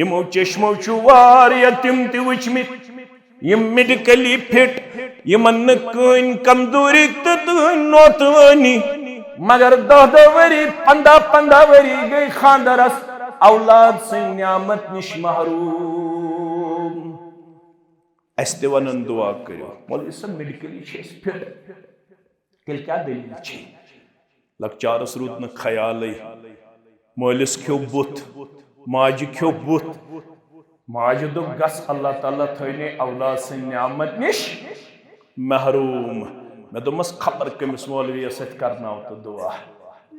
یمو چشمو چھو واریہ تم تی وچمت یم میڈیکلی فٹ یمن نکن کمزوری تدن نوتوانی مگر 10 وری 15 وری گئی خاندرس اولاد سن نعمت نش محروم اس تہ ونن دعا کرو مولوی صاحب میڈیکلی چھس فٹ تیل کیا دلیل چھ لکچارس رود نہ خیالے مولس کھو بت ماجہ کھو بت ماجہ دپ گس اللہ تعالیٰ تھونے اولاد سن نعمت نش محروم میں دمس خبر کمس مولوی ست کرناو تو دعا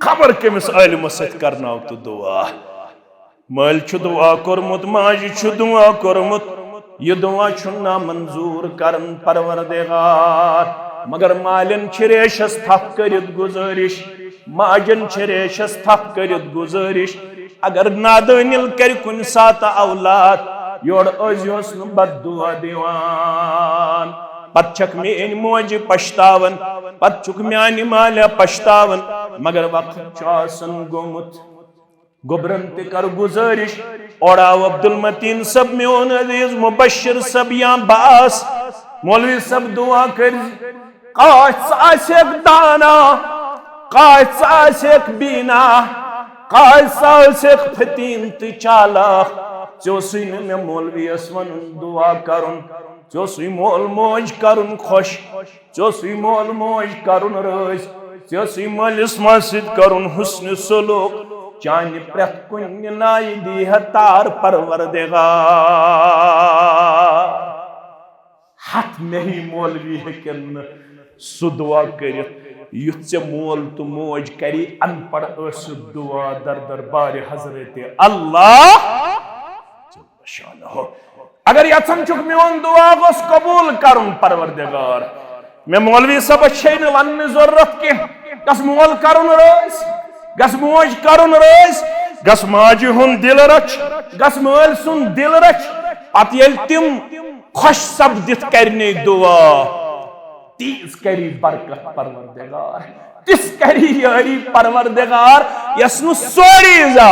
خبر کمس علم ست کرناو تو دعا مل چھ دعا کورمت ماجہ چھ دعا کورمت یہ دعا چھنا منظور کرن پروردگار مگر مالن چھریشس تھپ کرت گزارش ماجن چھریشس تھپ کرت گزارش اگر نادانل کر کن سات اولاد یور ازیوس نو بد دعا دیوان پت چھک مین موج پشتاون پت چھک میانی مالیہ پشتاون مگر وقت چاسن گومت گبرن تکر گزارش اوڑاو عبدالمتین سب میون عزیز مبشر سب یہاں باس مولوی سب دعا کر قاچ آسیک دانا قاچ آسیک بینا قاچ آسیک فتین تی چالاق چوسی میں مولوی اسمن دعا کرن چوسی مول موج کرن خوش چوسی مول موج کرن رئیس چوسی مالس مسجد کرن حسن سلوک چانی پرت کن نائی دی تار پروردگار ہاتھ میں ہی مولوی ہے کن سو دعا کرت یت سے مول تو موج کری ان پڑ اس دعا در دربار حضرت اللہ شانہ اگر یتن چک میون دعا گوس قبول کرن پروردگار میں مولوی صاحب چھین ون ضرورت کی گس مول کرن رئیس گس موج کرن رئیس گس ماجہ ہن دل رچ گس مول سن دل رچ پت یل تم خوش سپدت کرنے دعا تیز کری برکت پروردگار تس کری یاری پروردگار یسنو سوری زا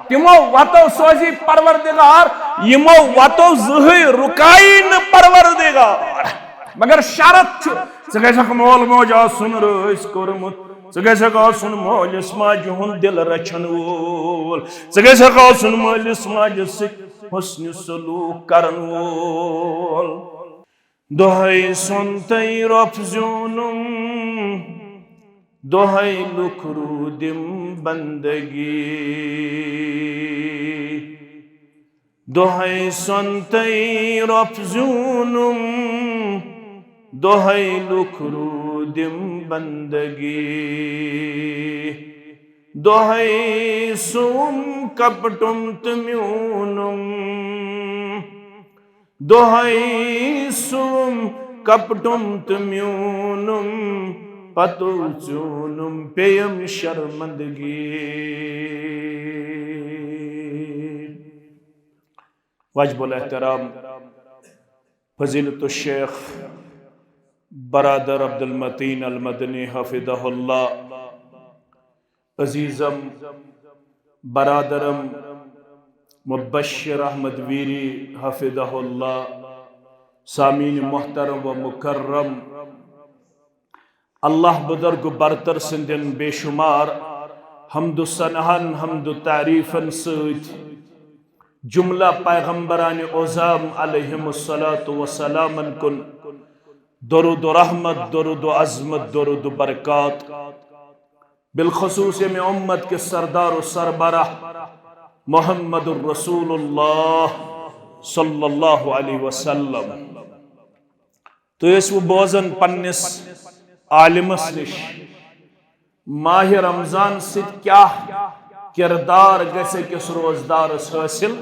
تمو واتو سوزی پروردگار یمو واتو زہی رکائن پروردگار مگر شرط چھو سگیسک مول موج آسن رئیس کرمت سگیسک آسن مولس ماجہ ہن دل رچن وول سگیسک آسن مولس ماجہ سک حسن سلوک کرن وول دہائی سنتائی رف زیونم دہائی لکھرو دم بندگی دہائی سنتائی رف زیونم دہائی لکھرو دم بندگی دہائی سوم کپٹم تمیونم دہائی سوم کپٹم تمیونم پتو چونم پیم شرمندگی واجب الاحترام فضیلت الشیخ برادر عبدالمتین المدنی حفظہ اللہ عزیزم برادرم مبشر احمد ویری حفظہ اللہ سامین محترم و مکرم اللہ بزرگ برتر سندن بے شمار حمد و ثناءن حمد و تعریفن سۭتۍ جملہ پیغمبران عظام علیہم الصلاۃ والسلام کن درود و رحمت درود و عظمت درود و برکات بالخصوص میں امت کے سردار و سربراہ محمد الرسول اللہ صلی اللہ علیہ وسلم تو اس وہ بوزن پنس عالمس نش ماہ رمضان ست کیا کردار گسے کس روزدار حاصل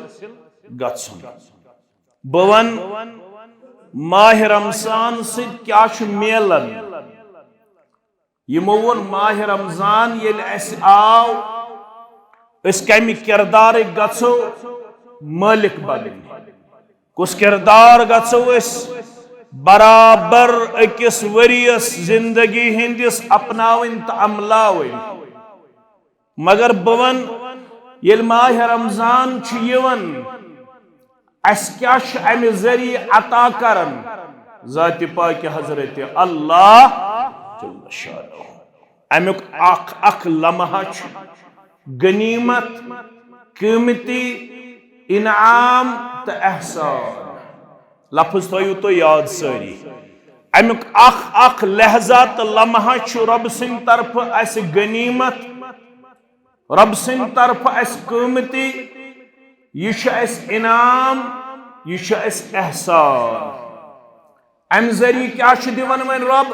گژھن بون ماہ رمضان ست کیا چھ میلن یمو وون ماہ رمضان یل اس آو اس کمی کردار گژھو مالک بنن کس کردار گژھو اس برابر اکس وریس زندگی ہندس اپناون تو عملاون مگر بون یل ماہ رمضان چھ یون اس کیا امہ ذریعہ عطا کرن ذات پاک حضرت اللہ جل شانہ امیک اخ لمحہ غنیمت قیمتی انعام تو احسان لفظ تھیو تو یاد ساری امیک اخ لحظہ تو لمحہ رب سن طرف اس غنیمت رب سن طرف اس قیمتی یہ اس انعام یہ اس احسان ام ذریعہ کیا دیوان ون رب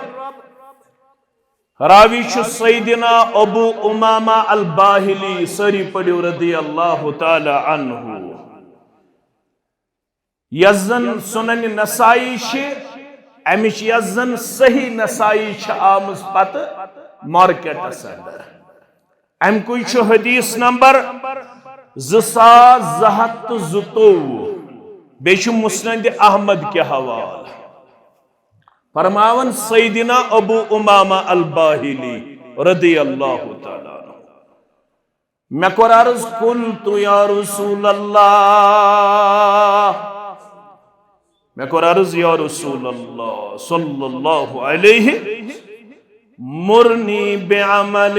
راوی سیدنا ابو امامہ الباہلی سری پڑھو رضی اللہ تعالی عنہ یزن سنن نسائی امچ یزن صحیح نسائی آمز پت مارکیٹ اندر ام کوئی حدیث نمبر 2200 بیش مسند احمد کے حوال فرماون سیدنا ابو امامہ الباہلی رضی اللہ تعالیٰ عنہ میں کور عرض قلت یا رسول اللہ میں کور عرض یا رسول اللہ صلی اللہ علیہ مرنی بعمل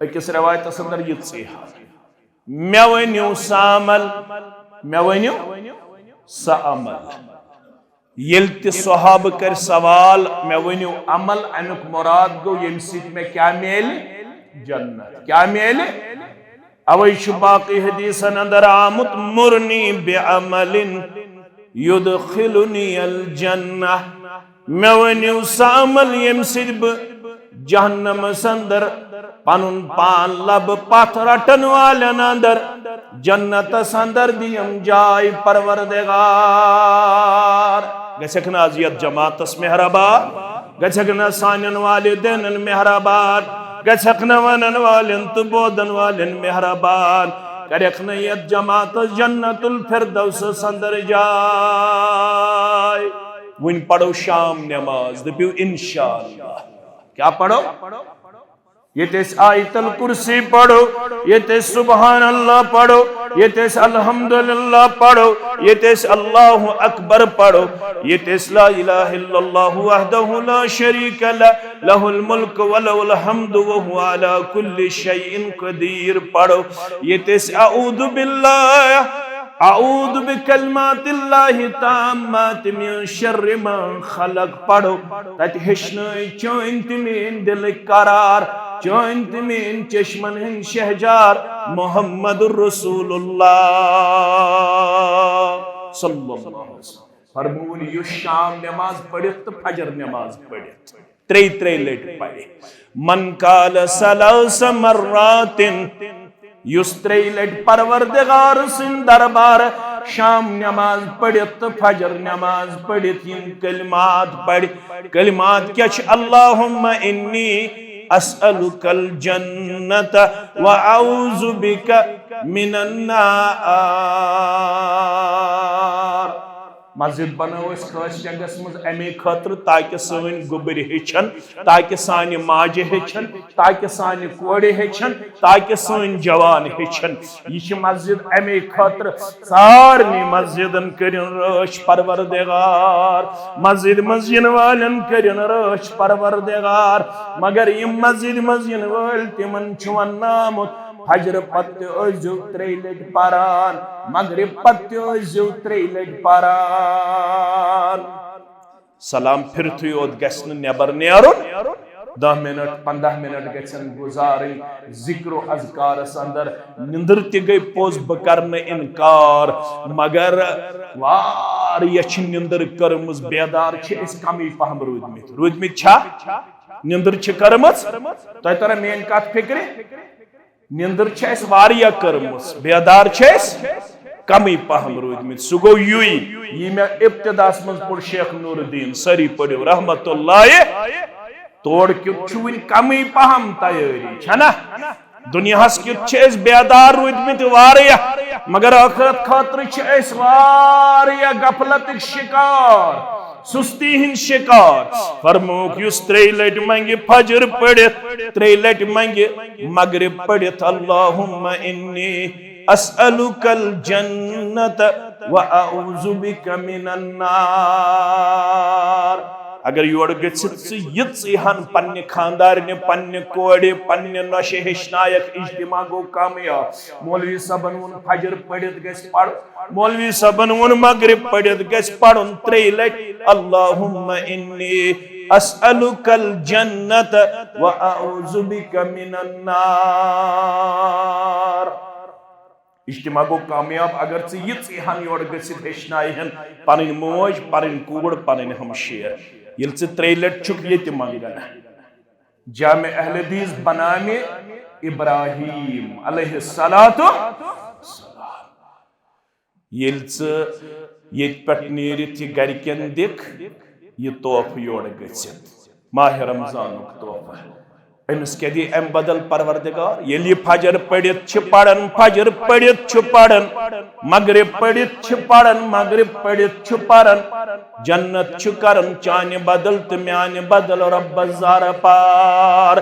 اکس روایت اندر یہ صحیح میں ونیو سامل میں ونیو سامل یلت صحابہ کر سوال میں ونیو عمل انک مراد گو یم سیت میں کیا میل جنت کیا میل اویش باقی حدیث اندر آمد مرنی بعمل یدخلنی الجنہ میں ونیو سامل یم سیت جہنم سندر پنن پان لب پتھ رٹن والن اندر جنت سندر دیم جائے پروردگار گھسکنا ازیت جماعتس مہربان گھسکنا سانن والدین مہربان گھسکنا ونن والن تو بودن والن مہربان کرکنا یت جماعتس جنت الفردوس سندر جائے ون پڑھو شام نماز دپیو انشاءاللہ کیا پڑھو یہ تیس آیت الکرسی پڑھو یہ تیس سبحان اللہ پڑھو یہ تیس الحمدللہ پڑھو یہ تیس اللہ اکبر پڑھو یہ تیس لا الہ الا اللہ وحدہ لا شریک لہ الملک ولہ الحمد وہو علی کل شیء قدیر پڑھو یہ تیس اعوذ باللہ اعوذ بکلمات اللہ تامات من شر ما خلق پڑھو تت ہشنائی چوئنت من دل قرار چوئنت من چشمن ہن شہجار محمد الرسول اللہ صلی اللہ علیہ وسلم فرمون یو شام نماز پڑھت فجر نماز پڑھت تری لیٹ پڑھے من قال ثلاث مرات یستری لٹ پروردگار سن دربار شام نماز پڑھت فجر نماز پڑھت یم کلمات پڑھ کلمات کیا چھ اللہم انی اسألک الجنت وعوذ بک من النار مسجد بنو اس خاص جگس مز امی خاطر تاکہ سن گبر ہچن تاکہ سان ماج ہچن تاکہ سان کوڑ ہچن تاکہ سن جوان ہچن یہ مسجد امی خاطر سارنی مسجدن کرن رش پروردگار مسجد والن کرن رش پروردگار مگر یہ مسجد وال تمن چون نامت فجر پتہ ازو 3 لٹ پاران مغرب پتہ ازو 3 لٹ پاران سلام پھرتھے یوت گژھن نیبر نیرن 10 منٹ 15 منٹ گژھن گزارن ذکر و اذکارس اندر نندر تہ گئی پوز بہ کرن انکار مگر واریاہ چھ نندر کرمز بیدار چھ اس کمی پہم روٗدمٕتۍ چھا نندر چھ کرمز تۄہہِ ترا میٲنۍ کتھ فکرِ نندر چھ اس واریاہ کرمز بیدار چھ اس کمی پہم روٗدمٕتۍ سُہ گوٚو یُے یہِ مےٚ ابتداس منٛز پوٚر شیخ نور الدین سٲری پٔرِو رحمت اللہ تور کیُتھ چھُ وٕنہِ کمی پہم تیٲری چھنا دنیاہس کیُتھ چھِ أسۍ بیدار روٗدمٕتۍ واریاہ مگر ٲخرت خٲطرٕ چھِ أسۍ واریاہ غفلتٕکۍ شکار سستی ہن شکار فرموک یس 3 لٹ منگی فجر پڑھت 3 لٹ منگی مغرب پڑھت اللہم انی اسألک الجنت واعوذ بک من النار. اگر یور گژھِتھ ژٕ ہن پننہِ خاندارنہِ پننہِ کورِ پننہِ نۄشہِ ہیٚچھنایکھ اجتماع گوٚو کامیاب. مولوی صٲبن ووٚن فجر پٔرِتھ گژھِ پرُن، مولوی صٲبن ووٚن مغرب پٔرِتھ گژھِ پرُن 3 لٹہِ. اللہم انی اسألک الجنت واعوذ بک من النار. اجتماع گو کامیاب اگر ژٕ ہن یور گژھِتھ ہیٚچھنایہِ ہن پنٕنۍ موج پنٕنۍ کوٗر پنٕنۍ ہمشیر. ییٚلہِ ژٕ 3 لٹہِ چھُکھ ییٚتہِ منگان. جامع اہل حدیث بنامہِ ابراہیم علیہ الصلوۃ والسلام. ییٚلہِ ژٕ ییٚتہِ پٮ۪ٹھ نیٖرِتھ یہِ گرِکٮ۪ن دِکھ یہ تحفہ یور گژھِتھ ماہ رمضانُک تحفہ. أمِس کیٛاہ دی اَمہِ بدل پروردگار؟ ییٚلہِ یہِ فجر پٔرِتھ چھِ پران فجر پٔرِتھ چھُ پران، مغرب پٔرِتھ چھِ پران مغرب پٔرِتھ چھُ پران، جنت چھُ کران چانہِ بدل تہٕ میانہِ بدل رۄبس زارٕ پار.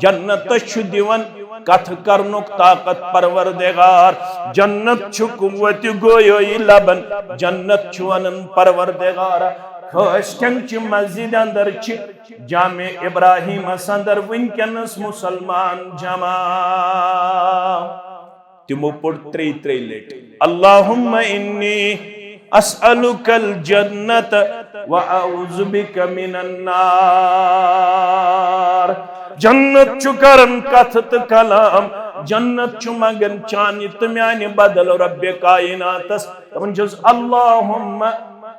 جنتس چھُ دِوان کتھ کرنُک طاقت پروردگار، جنت چھُ قوتِ گویٲیی لبن، جنت چھُ ونان پروردگارا خٲش ٹنگچہِ مسجد اندر چھِ جامع ابراہیمس اندر ونکٮ۪نس مسلمان جمع. تِمو پوٚر 3 لٹہِ اللہم انی اسألک الجنت واعوذ بک من النار. جنت چھُ کران کتھ تہٕ کلام، جنت چھُ منگان چانہِ تہٕ میانہِ بدل رب کائناتس. دپان چھُس اللہم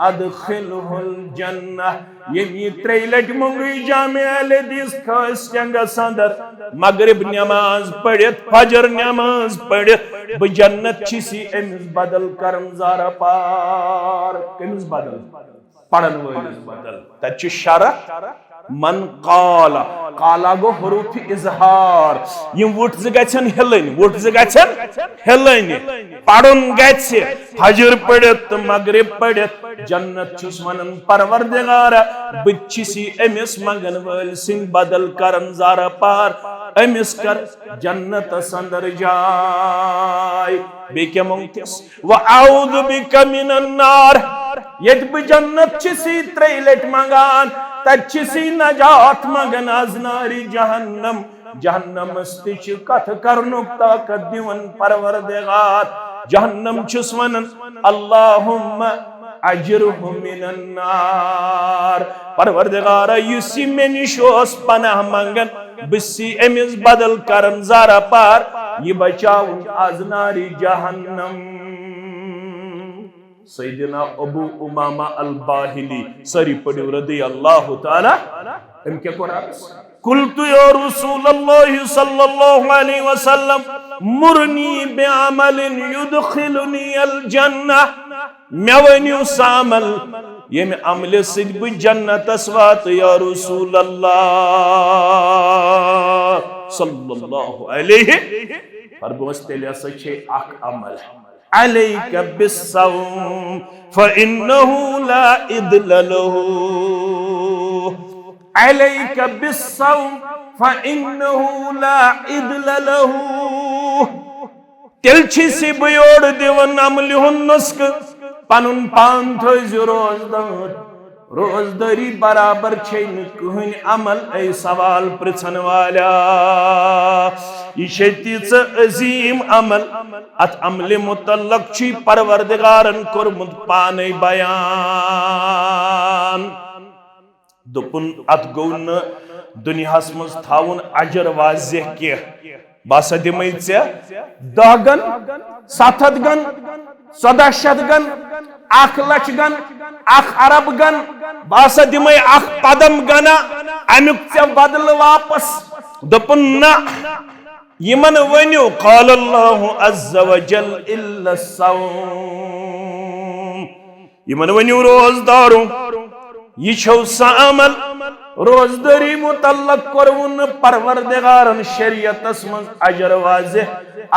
ادخلہ الجنہ. ییٚمہِ 3 لٹہِ مونگٕے جامع اہل حدیث خاص ٹنگس اندر مغرب نماز پٔرِتھ فجر نماز پٔرِتھ بہٕ جنت چھِسی أمِس بدل کران زارٕ پار. کٔمِس بدل؟ پرن وٲلِس بدل. تتہِ چھُ شرح من قالا، قالا گو حروف اظہار. یم وُٹھ زٕ گژھن ہلٕنۍ، وُٹھ زٕ گژھن ہلٕنۍ. پرُن گژھِ فجر پٔرِتھ تہٕ مغرب پٔرِتھ. جنت چھُس ونان پروردگارا بہٕ چھِسی أمِس منگن وٲلۍ سٕنٛدۍ بدل کران زارٕ پار. أمِس کر جنتس اندر جاے. بیٚیہِ کیٛاہ مونگتِس؟ وَاعوذ بِکَ مِنَ النار. ییٚتہِ بہٕ جنت چھِسی 3 لٹہِ منگان تتہِ چھِسی نجات منگان از نارِ جہنم. جہنمس تہِ چھِ کتھ کرنُک طاقت دِوان پروردگار. جہنم چھُس ونان اللہم اجرہ من النار. پروردگارا یُس یہِ مےٚ نِش اوس پناہ منگان بہٕ چھُسی أمِس بدل کران زارٕ پار. یہِ بچاوُن از نارِ جہنم. سیدنا ابو امامہ الباہلی ساری پڑھو رضی اللہ تعالی. ام کیا قرآن؟ قلت یا رسول اللہ صلی اللہ علیہ وسلم مرنی بعمل یدخلنی الجنہ. مےٚ ؤنِو سا عمل ییٚمہِ عملہِ سۭتۍ بہٕ جنتس واتہٕ یا رسول اللہ صلی اللہ علیہ. فرموس تیٚلہِ ہسا چھے اکھ عمل علیک بالصوم فإنه لا عدل له. علیک بالصوم فإنه لا عدل له. تیٚلہِ چھِسی بہٕ یورٕ دِوان عملہِ ہُنٛد نُسخہٕ پنُن پان تھٲیزِ روزدار. روزداری برابر چھے نہٕ کٕہٕنۍ عمل اے سوال پرژھن والا. یہ چھے تیٖژٕ عظیٖم عمل. اتھ عملہِ متعلق چھُے پروردگارن کوٚرمُت پانے بیان. دوٚپُن اتھ گوٚو نہٕ دُنیاہس منٛز تھاوُن اجر واضح کینٛہہ. بہٕ ہسا دِمے ژےٚ 10 گن 700 گن 1400 گن 1 لچھ گن 1 ارب گن. بہٕ ہسا دِمے 1 پدم گنا امیُک ژےٚ بدلہٕ واپس. دوٚپُن نہ یمن ؤنِو قال اللہ عز وجل الا الصوم. یمن ؤنِو روزدارو یہ چھو سا عمل روزداری متعلق کوٚروُن نہٕ پروردگارن شریعتس منٛز اجر واضح.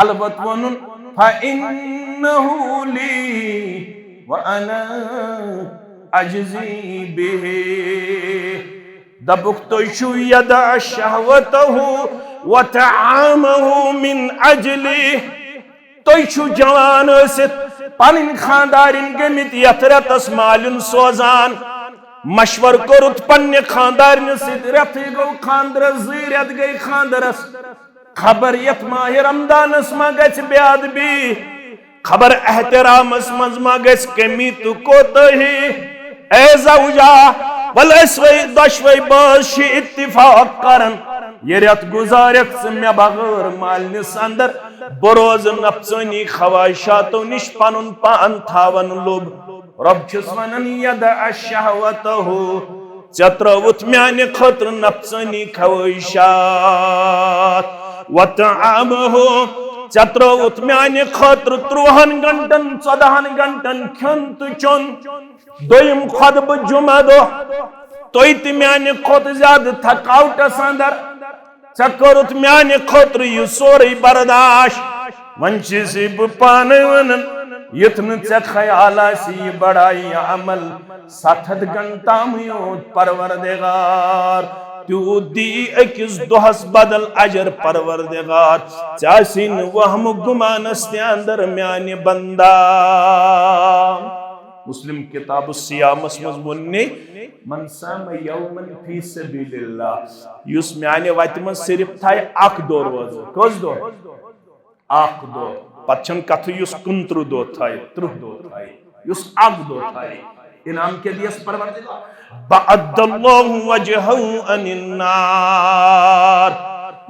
البتہ ووٚنُن فإنه لي وأنا أجزي به. دبُکھ تُہۍ چھُو یدع شہوته وطعامه من اجلی. تُہۍ چھِو جوان ٲسِتھ پنٕنۍ خاندارِنۍ گٔمٕتۍ یتھ رٮ۪تس مالِن سوزان مشور کوٚرُتھ پننہِ خاندارنہِ سۭتۍ رٮ۪تھٕے گوٚو خاندرس 2 رٮ۪تھ گٔے خاندرس خبر یتھ ماہِ رمضانس ما گژھِ بے ادبی خبر احترامس منٛز ما گژھِ کمی تہٕ کوتٲہی اے زوجا ول أسۍ دۄشوے بٲژ چھِ اتفاق کران یہ رٮ۪تھ گُزارکھ ژٕ مےٚ بغٲر مالنِس اندر بہٕ روزٕ نفسٲنی خواہشاتو نِش پنُن پان تھاون لوٚب رب چھُس ونان یدع شہوتہ ژےٚ ترٲوُتھ میانہِ خٲطرٕ نفسٲنی خواہشات وطعامہ ژےٚ ترٲوُتھ میانہِ خٲطرٕ 30 گھنٹن 14 گھنٹن کھیوٚن تہٕ چیوٚن دوٚیِم خۄطبہٕ جمعہ دۄہ تُہۍ تہِ میانہِ کھۄتہٕ زیادٕ تھکاوٹس اندر ژےٚ کوٚرُتھ میانہِ خٲطرٕ یہِ سورُے برداش وۄنۍ چھُسے بہٕ پانے ونان یُتھ نہٕ ژےٚ خیال آسہِ یہِ بڑایہِ عمل 7 گھنٹامٕے یوت پروردگار تیوٗت دی أکِس دۄہس بدل اجر پروردگار ژےٚ آسی نہٕ وہمہٕ گُمانس تہِ اندر میانہِ بندا مسلم کتاب الصیامس منٛز ووٚننے من صام یومن فی سبیل اللہ یُس میانہِ وتہِ منٛز صرف تھایہِ 1 دۄہ روزٕ کٔژ دۄہ 1 دۄہ پتہٕ چھنہٕ کتھٕے یُس 29 دۄہ تھایہِ 30 دۄہ تھایہِ یُس 1 دۄہ تھایہِ انعام کیٛاہ دِیس پروردگار بعد اللہ وجہہ عن النار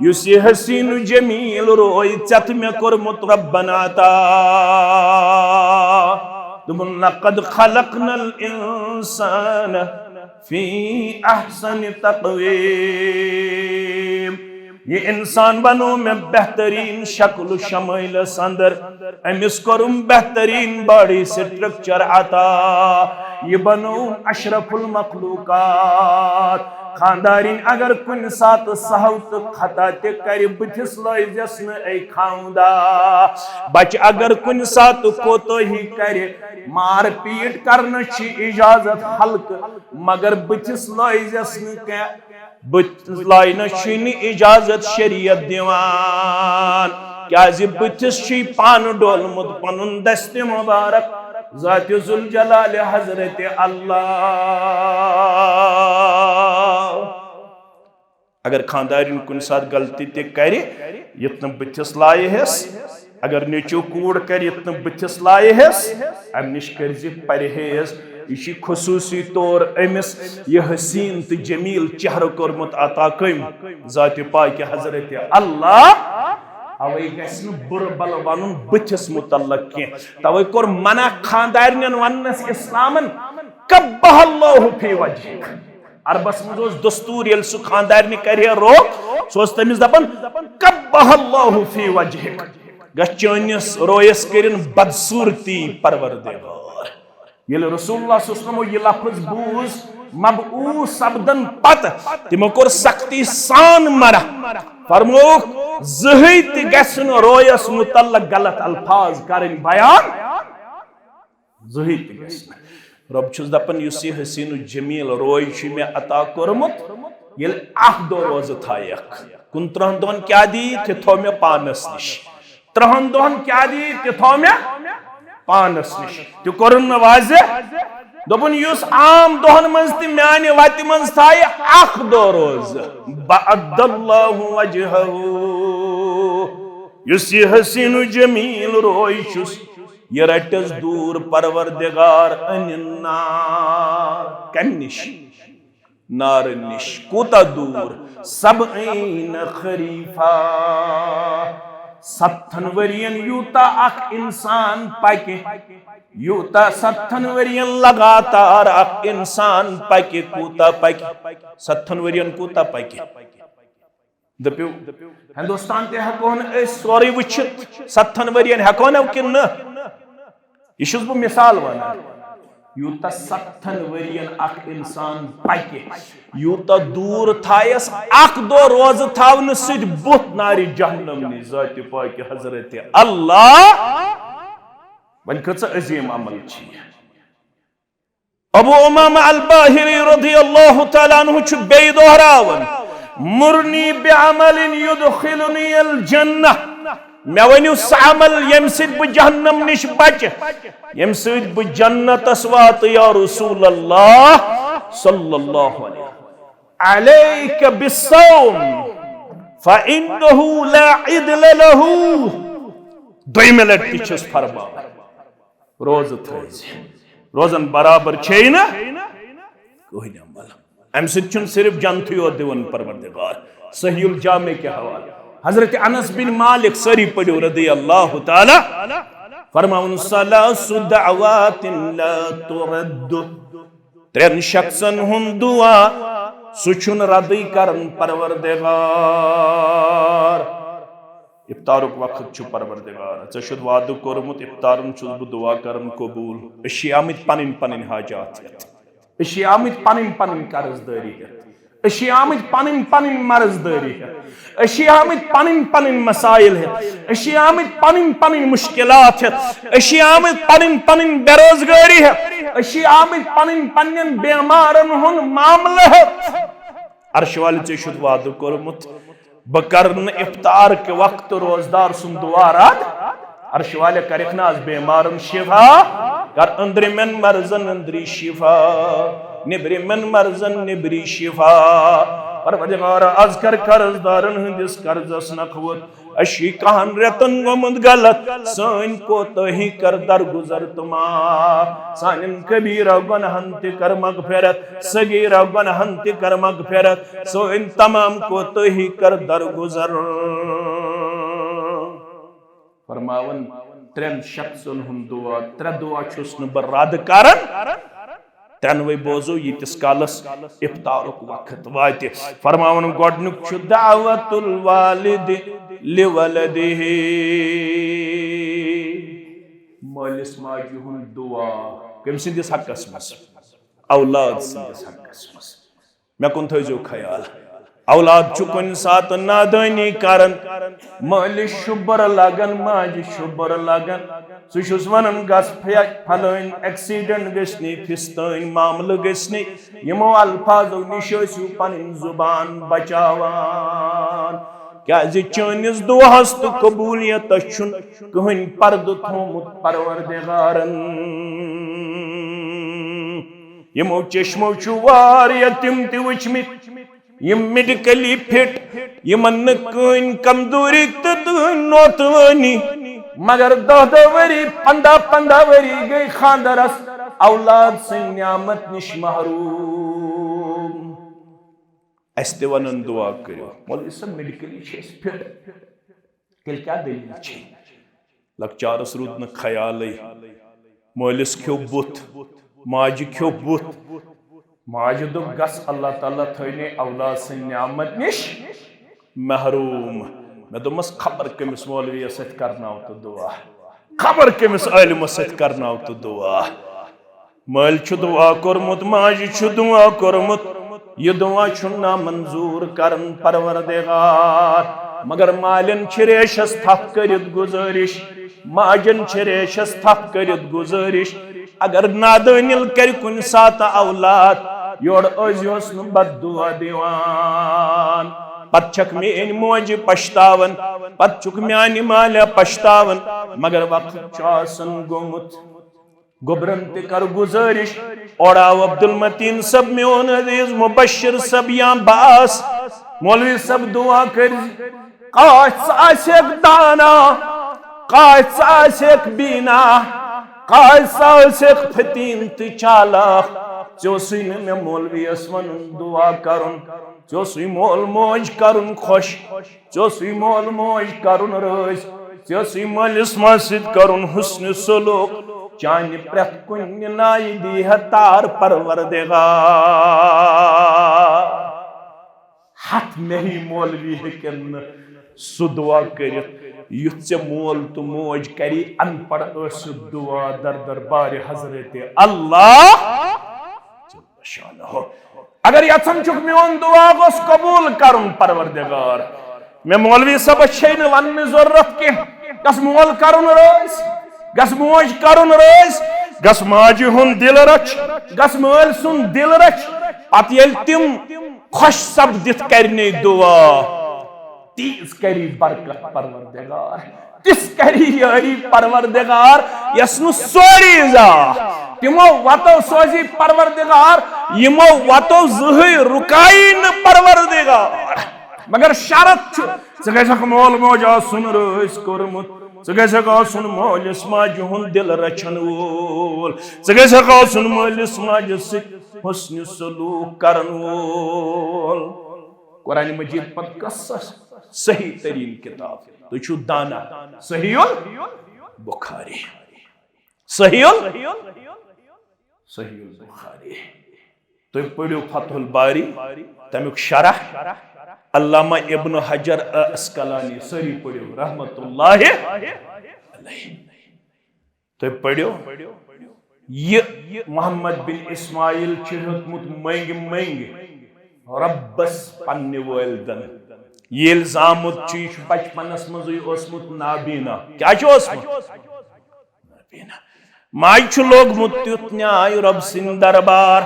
یُس یہِ حسین و جمیل روے ژےٚ تہٕ مےٚ کوٚرمُت ربن عطا دوٚپُن لقد خلقنا الانسان فی احسن تقویم یہ انسان بنو میں بہترین شکل و شمائلس اندر امس کوٚرُم بہترین باڈی سٹرکچر عطا یہ بنو اشرف المخلوقات خاندارین اگر کن سات سہو تو خطا تے کر بتس لائزس اے خاوندا بچ اگر کن سات کوتو ہی کرے مار پیٹ کرنا چھ اجازت حلق مگر بتس لائزس کیا لائن چھن اجازت شریعت دیوان کیازِ بتس چھ پان ڈولمت پنن دست مبارک ذات ذوالجلال حضرت اللہ اگر خاندارین کن ساتھ غلطی تے کرے یتن بتس لائے ہس اگر نیچو کوڑ کر یتن بتس لائے ہس ام نش کرزِ پرہیز یہ خصوصی طور امس یہ حسین تو جمیل چہرہ کورمت عطا کم ذات پاک حضرت اللہ اوے گژھِ نہٕ بُرٕ بل ونُن بٕتھِس متعلق کینٛہہ توے کوٚر منع خاندارنٮ۪ن وننس اسلامن کبہ اللہ فی وجہک عربس منٛز اوس دستور ییٚلہِ سُہ خاندارنہِ کرِ ہے روک سُہ اوس تٔمِس دپان کبہ اللہ فی وجہک گژھِ چٲنِس رویس کٔرِنۍ بدصوٗرتی پروردگار ییٚلہِ رسول اللہ صلی اللہ علیہ وسلم یہ لفظ بوٗز مبعوث سپدن پتہٕ تِمو کوٚر سختی سان منع فرموک زہی تہ گژھن رویس متعلق غلط الفاظ کرن بیان زہی تہ گژھن رب چھس دپان یس یہ حسین و جمیل روی چھ مے عطا کورمت یل 1 دۄہ روزٕ تھایکھ 29 دۄہن کیا دی تہ تھو مے پانس نش 30 دۄہن کیا دی تہ تھو مے پانس نش تہ کوٚرُن واضح دوٚپُن یُس عام دۄہن منٛز تہِ میانہِ وتہِ منٛز تھایہِ 1 دۄہ روزٕ بعد اللہ وجہہ یُس یہ حسین و جمیل روی چھُس یہ رٹس دور پروردگار ان النار کم نش نار نش کوتا دور 70 خریفہ 70 ورین یوتا اخ انسان پکہ یوتا 70 ورین لگاتار اخ انسان پکہ کوتا پکہ 70 ورین کوتا پکہ دپیو ہندوستان تے ہکون سوری وچھت 70 ورین ہکون کن یہ چھس بہ مثال ونان یوتا 70 ورین اخ انسان پکہ یوتا دور تھایس 1 دۄہ روز تھاون سۭتۍ بُتھ ناری جہنم نی ذات پاک حضرت اللہ ون کۭژاہ عظیم عمل چھ ابو امامہ الباہری رضی اللہ تعالیٰ عنہ چھ بیٚیہِ دہراون مرنی بعمل يدخلني الجنہ مے ونیو سہ عمل یم سۭتۍ بہٕ جہنم نش بچہ یم سۭتۍ بہٕ جنتس وات یا رسول اللہ صلی اللہ علیہ علیک بالصوم فإنه لا عدل له دویمہ لٹہ تہ چھس فرمان روز تھٲیزِ روزن برابر چھے نا کٕہٕنۍ عمل امہ سۭتۍ چھُنہٕ صرف جنتھٕے یوت دِوان پروردگار صحیح الجامع کے حوالہ حضرت انس بن مالک سری پڑھو رضی اللہ تعالی فرماون ثلاث دعوات لا ترد ترین شخصن ہند دعا سہ چھُنہٕ ردٕے کرن پروردگار افطارک وقت چھُ پروردگار ژےٚ چھُتھ وعدٕ کوٚرمُت افطارن چھُس بہٕ دعا کرن قبوٗل أسۍ چھِ آمٕتۍ پنٕنۍ پنٕنۍ حاجات ہٮ۪تھ أسۍ چھِ آمٕتۍ پنٕنۍ پنٕنۍ قرض دٲری ہٮ۪تھ أسۍ چھِ آمٕتۍ پنٕنۍ پنٕنۍ مرض دٲری ہٮ۪تھ أسۍ چھِ آمٕتۍ پنٕنۍ پنٕنۍ مسائل ہٮ۪تھ أسۍ چھِ آمٕتۍ پنٕنۍ پنٕنۍ مشکلات ہٮ۪تھ أسۍ چھِ آمٕتۍ پنٕنۍ پنٕنۍ بے روزگٲری ہٮ۪تھ أسۍ چھِ آمٕتۍ پنٕنۍ پننٮ۪ن بیمارن ہُنٛد معاملہٕ ہٮ۪تھ عرش والہِ ژےٚ چھُتھ وعدٕ کوٚرمُت بہٕ کرٕ نہٕ افطار کے وقت روزدار سُنٛد دعا رد عرش والے کرکھ نا آز بیمارن شفا کر أنٛدرِمٮ۪ن مرضن أنٛدری شفا نیبرِمٮ۪ن مرضن نیبری شفا پروردگار آز کر قرض دارن ہندس قرضس نکھوت اسی کہن رتن گومت غلط سٲنۍ کوتاہی کر درگزر تما سانٮ۪ن کبیرہ گناہن تہِ کر مغفرت صغیرہ گناہن تہِ کر مغفرت سٲنۍ تمام کوتاہی کر درگزر فرماون ترین شخصن ہند دعا ترے دعا چھُس نہٕ بہٕ رد کران ترنوے بوزو یتس کالس افطارک وقت واتہ فرماون گۄڈنیُک چھُ دعوت الوالد لولدہ مٲلِس ماجہِ ہُنٛد دعا کٔمۍ سٕنٛدِس حقس منٛز اولاد سٕنٛدِس حقس منٛز مےٚ کُن تھٲیزیو خیال اولاد چھُ کُنہِ ساتہٕ نادٲنی کران مٲلِس شُبر لگان ماجہِ شُبر لگان سُہ چھُس ونان گژھ پھلٲنۍ ایکسیڈنٹ گژھنی فِستٲنۍ معاملہٕ گژھنی یِمو الفاظو نِش ٲسِو پنٕنۍ زُبان بچاوان کیازِ چٲنِس دُعاہس تہٕ قبوٗلیتس چھُنہٕ کٕہٕنۍ پردٕ تھوٚومُت پروردگارن یِمو چشمو چھُ واریاہ تِم تہِ وٕچھمٕتۍ یم میڈیکلی فٹ یمن نہٕ کٕہٕنۍ کمزوری تہٕ کٕہٕنۍ نوتوٲنی مگر 10 ؤری 15 ؤری گٔے خاندرس اولاد سٕنٛدۍ نعمت نش محروم اسہِ تہِ ونان دعا کٔرِو مولوی صٲب میڈیکلی چھِ أسۍ فٹ تیٚلہِ کیٛاہ دٔلیٖل چھِ لۄکچارس روٗد نہٕ خیالٕے مٲلِس کھیوٚو بُتھ ماجہِ کھیوٚو بُتھ ماجہِ دوٚپ گژھ اللہ تعالیٰ تھٲینَے اولاد سٕنٛدۍ نعمت نش محروم مےٚ دوٚپمس خبر کٔمِس مولویس سۭتۍ کرناو تہٕ دعا خبر کٔمِس عٲلمس سۭتۍ کرناو تہٕ دعا مٲلۍ چھُ دعا کوٚرمُت ماجہِ چھُ دعا کوٚرمُت یہ دعا چھُنہٕ نامنظوٗر کران پروردگار مگر مالٮ۪ن چھِ ریشس تھپھ کٔرِتھ گُزٲرِش ماجن چھِ ریشس تھپھ کٔرِتھ گُزٲرِش اگر نادٲنِل کرِ کُنہِ ساتہٕ اولاد یورٕ ٲزۍہوس نہٕ بد دعا دِوان پتہٕ چھکھ میٲنۍ موجہِ پشتاون پتہٕ چھُکھ میانہِ مالہِ پشتاون مگر وقت چھُ آسان گوٚمُت گوٚبرن تہِ کر گُزٲرِش اورٕ آو عبدالمتیٖن صٲب میون عزیٖز مُبشر صٲب یا باس مولوی صٲب دعا کٔرۍ کاش ژٕ آسیکھ دانا کاش ژٕ آسیکھ بیٖنا کاش ژٕ آسیکھ فتیٖن تہٕ چالاک ژےٚ اوسُے نہٕ مےٚ مولویس ونُن دعا کرُن ژےٚ اوسُے مول موج کرُن خۄش ژےٚ اوسُے مول موج کرُن رٲضۍ ژےٚ اوسُے مٲلِس ماجہِ سۭتۍ کرُن حُسنِ سلوٗک چانہِ پرٛٮ۪تھ کُنہِ نایہِ دیٖہا تار پروردگار ہتھ مےٚ مولوی ہیٚکن نہٕ سُہ دعا کٔرِتھ یُتھ ژےٚ مول تہٕ موج کری ان پڑھ ٲسِتھ دعا در دربارِ حضرت اللہ اگر یژھان چھُکھ میون دعا گوٚژھ قبوٗل کرُن پروردگار مےٚ مولوی صٲبس چھے نہٕ وننٕچ ضروٗرت کینٛہہ گژھ مول کرُن رٲضۍ گژھ موج کرُن رٲضۍ گژھ ماجہِ ہُنٛد دل رچھ گژھ مٲلۍ سُنٛد دل رچھ پتہٕ ییٚلہِ تِم خۄش سپدِتھ کرنٕے دعا تیٖژ کری برکت پروردگار تس کری یاری پروردگار یسنو سوری زا تمو واتو سوزی پروردگار یمو واتو زہی رکائن پروردگار مگر شرط ژٕ مول موج آسُن رٲسۍ کوٚرمُت ژٕ گژھکھ آسُن مٲلِس ماجہِ ہُنٛد دل رچھن وول ژٕ گژھکھ آسُن مٲلِس ماجہِ سۭتۍ حسنِ سلوٗک کرن وول قرآن مجید پتہٕ کۄس صحیح ترین کتاب تُہۍ چھِو دانا صحیح البخاری صحیح البخاری تُہۍ پٔرِو فتح الباری تمیُک شرح علامہ ابن حجر اسقلانی ساری پڑھو رحمت اللہ علیہ تو پڑھو یہ محمد بن اسماعیل چھتمت منگ منگ ربس پنہ والدن یہ الزامت چیش بچپنس مزوی اسمت نابینا کیا چھو اسمت نابینا ماج چھو لوگ متیت نیائی رب سن دربار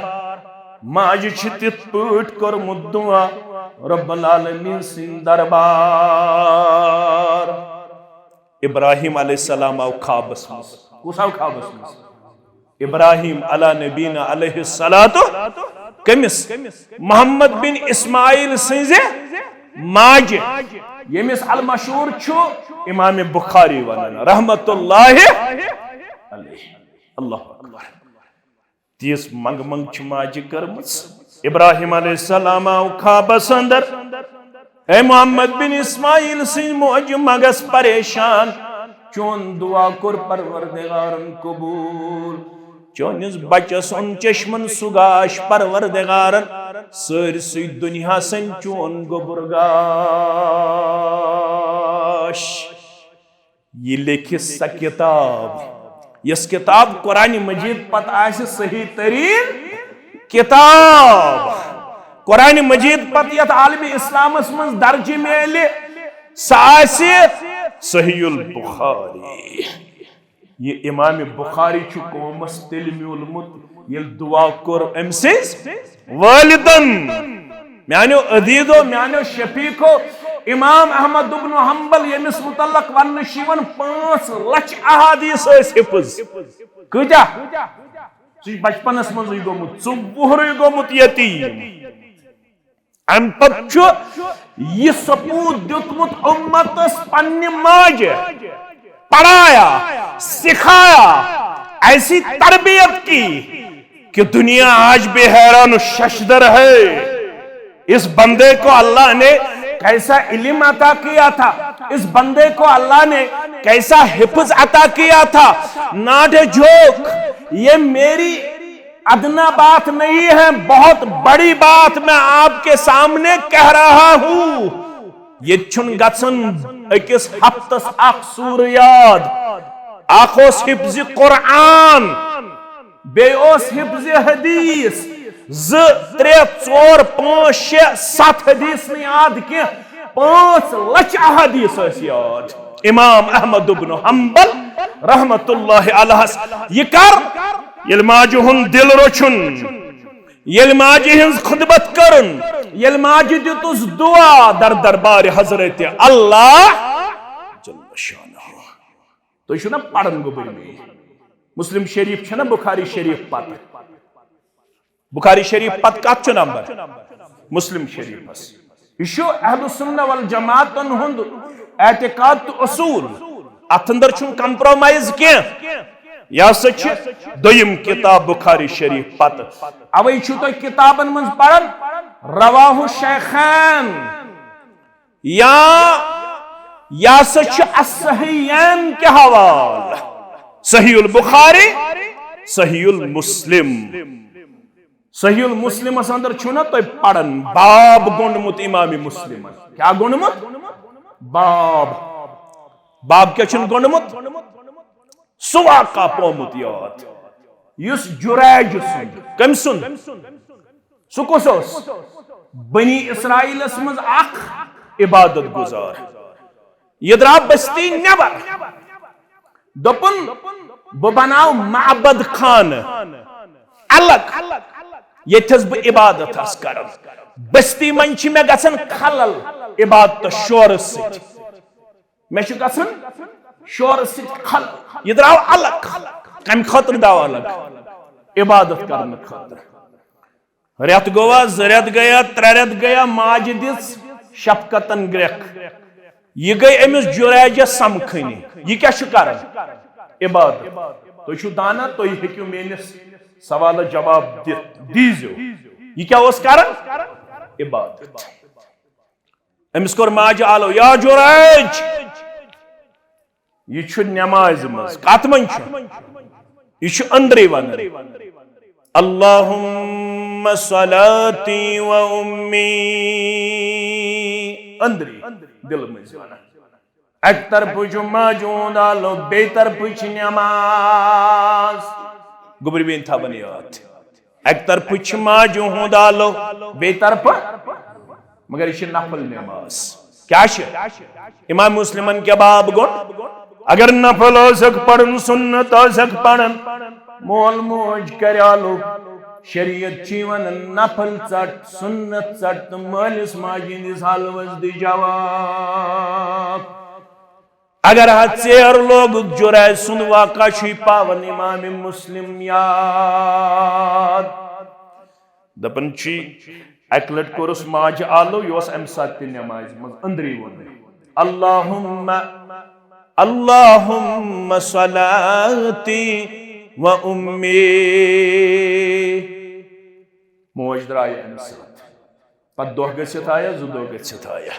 ماج چھتت پوٹ کر مدعا رب العالمین سن دربار ابراہیم علیہ السلام آو خوابس مز کس آو خوابس مز ابراہیم علی نبینا علیہ السلام کمس محمد بن اسماعیل سنزے ماج یمس المشہور چھو امام بخاری ونن رحمت اللہ علیہ اللہ اکبر تیس منگ منگ چھ ماج کرمس ابراہیم علیہ السلام آو خوابس اندر اے محمد بن اسماعیل سن موج مگس پریشان چون دعا کر پروردگارن قبول چونس بچس ان چشمن سگاش پروردگارن سرسی دنیا سن چون گبرگاش یہ لکھ سا کتاب یس کتاب قرآن مجید پتہ آسہ صحیح ترین کتاب قرآن مجید پتہ یت عالم اسلام من درج میلے ساسی صحیح البخاری یہ امام بخاری چھ قومس تیل میولمت یل دعا کر ام سز والدن میانو عدیدو میانو شفیقو امام احمد بن حنبل یمس متعلق ون شیون 5 لچھ احادیث حفظ کجا بچپنس مز گومت ژوہر گومت یتیم ام پتہ یہ ثبوت دیتمت امتس پنہ ماجہ پڑھایا سکھایا ایسی تربیت کی کہ دنیا آج بے حیران و ششدر ہے اس بندے کو اللہ نے کیسا علم عطا کیا تھا اس بندے کو اللہ نے کیسا حفظ عطا کیا تھا ناٹ اے جوک یہ میری ادنا بات نہیں ہے بہت بڑی بات میں آپ کے سامنے کہہ رہا ہوں یہ چھن گژھن اکس ہفتس اخ سور یاد اخ اوس حفظ قرآن بے اوس حفظ حدیث 2 3 4 5 6 7 حدیث نہیں یاد کی 5 لچھ احادیث اس یاد امام احمد بن حنبل رحمت اللہ علیہ یہ کر یل ماجہ ہند دل روچن یل ماجہ ہنز خدمت کرن یل ماجہ دتس دعا در دربار حضرت اللہ جل شانہ تو چھنا پڑھن گوبر میں مسلم شریف چھنا بخاری شریف پتہ بخاری شریف پتہ کت چھ نمبر مسلم شریف اس یہ اہل السنہ والجماعت ہند اعتقاد تو اصول ات اندر چھن کمپرومائز کی یا سچ دویم کتاب بخاری شریف پتہ اوے چھو تو کتابن من پڑھن رواہ الشیخین یا سچ الصحیحین کے حوالہ صحیح البخاری صحیح المسلم صحیح المسلم اس اندر چھو نا تو پڑھن باب گونڈمت امام مسلم کیا گونڈمت باب کیا چھن گونڈمت سواقہ پومت یاد یس جریج سن کم سن سکس بنی اسرائیل اسمز اخ عبادت گزار یہ درا بستی نبر دپن بناو معبد خان الگ یتھس بہ عبادت اس کرن بستی من چھ میں گژھن خلل عبادت شور ست میں چھ گژھن شور ست خلق یہ دراو الگ کم خطر داو الگ عبادت کرنے خطر ریت گوا زریت گیا ترریت گیا ماج دس شفقتن گرک یہ گئی امس جریجس سمکھنی یہ کیا کران عبادت تھی چھو دانا تھی ہیکو میانس سوال جواب دیزو یہ کیا اس کران عبادت امس کور ماج آلو یا جریج یہ چھو نماز مز کات من چھو یہ چھو اندری ون اللہم صلاتی و امی اندری دل مز وانا ایک طرف چھو ماجون آلو بے طرف چھو نماز گبری بین تھا بنیات ایک طرف چھو ماجون آلو بے طرف مگر یہ نفل نماز کیا شے امام مسلمان کے باب گون اگر نفل ہو سک پڑھن سنت ہو سک پڑھن مول موج کریالو شریعت چیون نفل چٹ سنت چٹ مالس ماجی دس حلوز دی جواب اگر حد سیر لوگ جرائے سن واقع شوی پاون امام مسلم یاد دپن چی اکلٹ کورس ماج آلو یوس امسات تی نماز مز اندری ونی اللہم صلاتی و امی موج درائی امسات پت دوہ گسیت آیا زدو گسیت آیا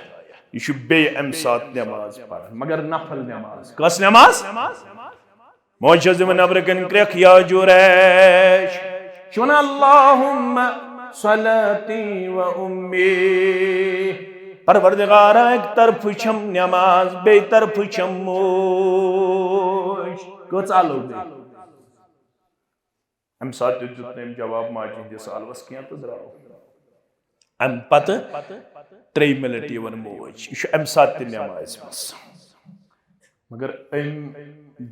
یہ شو بے امسات نماز پڑھ مگر نفل نماز کس نماز موج زمن ابرکن کرک یا جوریش شون اللہم صلاتی و امی پروردگارہ ایک طرف چھم نماز بے طرف چھم موش کچھ آلو دے ہم ساتھ جتنے جواب ماجی دے سال وس کیا تو دراؤ ہم پتہ 3 منٹ یہ ون موش یہ ام ساتھ نماز بس مگر ام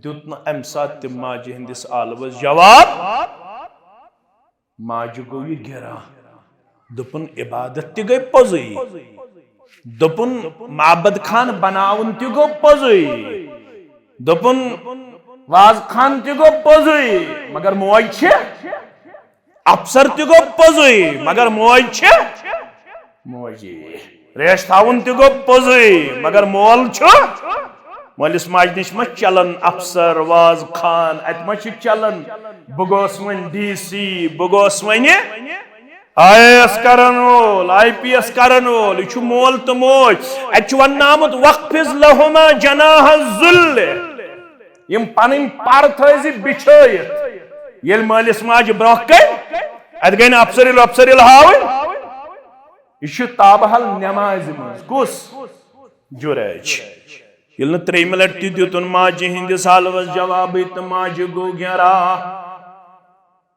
دیتنا ام ساتھ ماجی ہندس آل وس جواب ماجی گو یہ گرا دپن عبادت تی گئی پوزی دپن معبد خان بناون تی گو پوزی دپن واز خان تی گو پوزی مگر موج چھے افسر تی گو پوزی مگر موج چھے موجی ریش تھاون تی گو پوزی مگر مول چھو مولس ماج نش ما چلن افسر واز خان ات ما چھ چلن بگوس ون ڈی سی بگوس ون IAS کرن وول IPS کرن وول یہ مول تو موج ات ون آمت وقفز لہما جناح الذل یم پنن پر تھزی بچھائیت یل مالس ماج برونہ کن ات گئی افسر ہاون یہ تابحل نماز مز کس جریج یل 3 منٹ تی دیتن ماجی ہندس حالوس جواب تو ماجی گو گرا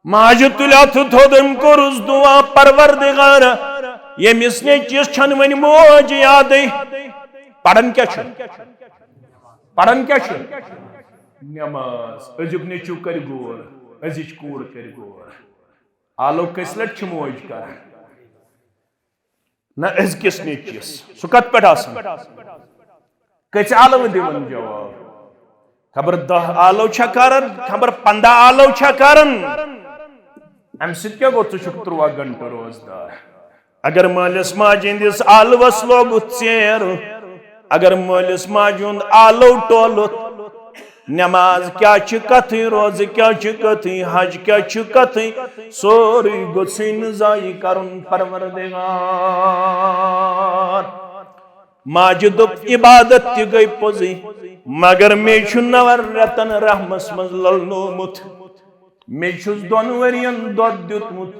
ماجی تلیا تھودم کورس دعا پروردگار یمس نے چیز چھن ون موج یاد پڑھن کیا نماز ازیک نیچو کر گور ازیچ کور کر گور آلو کس لٹ چھ موج کر نہ از کس نیچس سو کت پہ آسان کچھ آلو دیون جواب خبر 10 آلو چھا کرن خبر 15 آلو چھا کرن ام سید کیا گو تو چھک 3 گھنٹہ روزدار اگر مالس ماجی ہندس آلوس لوگت ژیر اگر مالس ماجی ہند آلو ٹولت نماز کیا چھ کتھی روز کیا چھ کتھی حج کیا چھ کتھی سوری گسین زائی کرن پروردگار ماجی دپ عبادت تی گئی پوزی مگر میں چھو 9 رتن رحمس مز للنومت میں چھوس 2 ورین دود دیتمت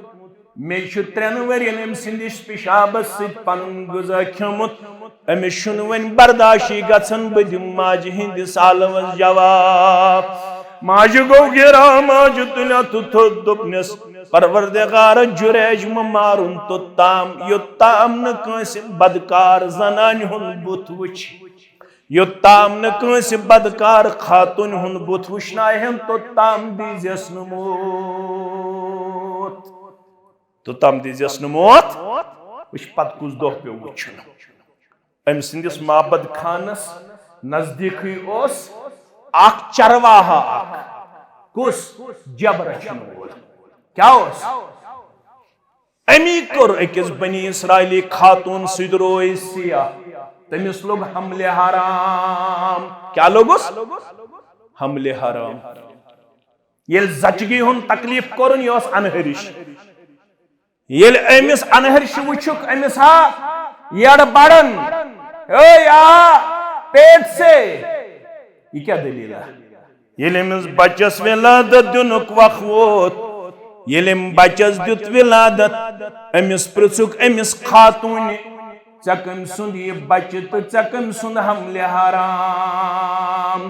میں چھو 3 ورین ام سندش پیشابس سید پنن غذا کھیمت امس چھن ون برداشی گژھن بدم ماجی ہندس آلوس جواب ماجی گو گرا ماجی تلیا تو تھود دپنس پروردگار جریج مارن تو تام یوتام نکنس بدکار زنان ہن بت وچ یوتام نکنس بدکار خاتون ہن بت وچنائہم تو تام دیزیس نموت تو تام دیزیس نموت وچ پت کس دہ پہ وچن ام سندس معبد خانس نزدیکی اوس اخ چرواہا اخ کس جب رچن وول کیا اس امی کر اکس بنی اسرائیلی خاتون سید روئی سیاہ تمس لوگ حمل حرام کیا لوگس حمل حرام یل زچگی ہن تکلیف کرن یہ انہرش یل امس انہرش وچھک امس ہا یڑ بڑن پیٹ سے یہ کیا دلیل ہے یل امس بچس ولادت دنک وق ووت یل ام بچس دیت ولادت امس پرژھک امس خاتون ژے کم سند یہ بچہ تو ژے کم سند حمل حرام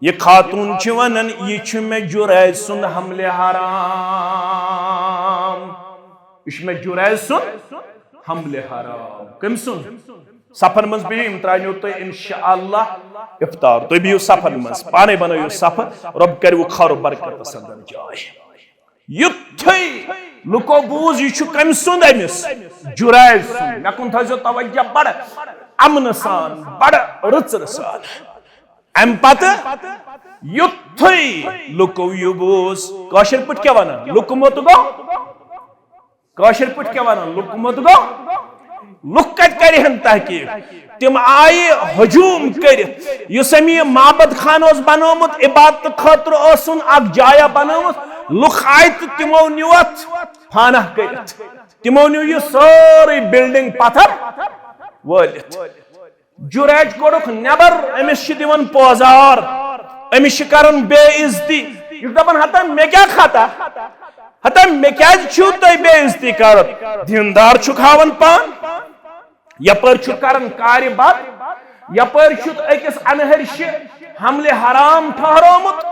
یہ خاتون چھ ونن یہ چھ میں جرائد سند حمل حرام یہ چھ میں جرائد سند حمل حرام کم سند سفر مز بہم ترانیو تو انشاءاللہ افطار تو بیو سفر مز پانے بنایو سفر رب کرو خیر و برکت صدر جائے یتھئی لکو بوز یہ چھ کم سند امس جرائد سند مکن تھا توجہ بڑ امن سان بڑ رچر سان ام پتہ یتھئی لکو یہ بوز کاشر پٹ کیا وانا لکمت گو کاشر پٹ کیا وانا لکمت گو لکت کرہن تحقیق تم آئی ہجوم کرت یس امی معبد خان اس بنومت عبادت خاطر اسن اک جایا بنومت لکھ آئی تو تمو نیوت پھانہ کرت تمو نیو یہ ساری بلڈنگ پتھر ولت جرائد کوڑک نبر امس چھ دیون پوزار امس چھ کرن بے عزتی یہ دپن ہتا مے کیا کھاتا ہتا مے کیا چھو تو بے عزتی کرت دیندار چھک ہاون پان یپر چھ کرن کاری بات یپر چھ اکس انہرش حمل حرام ٹھہرومت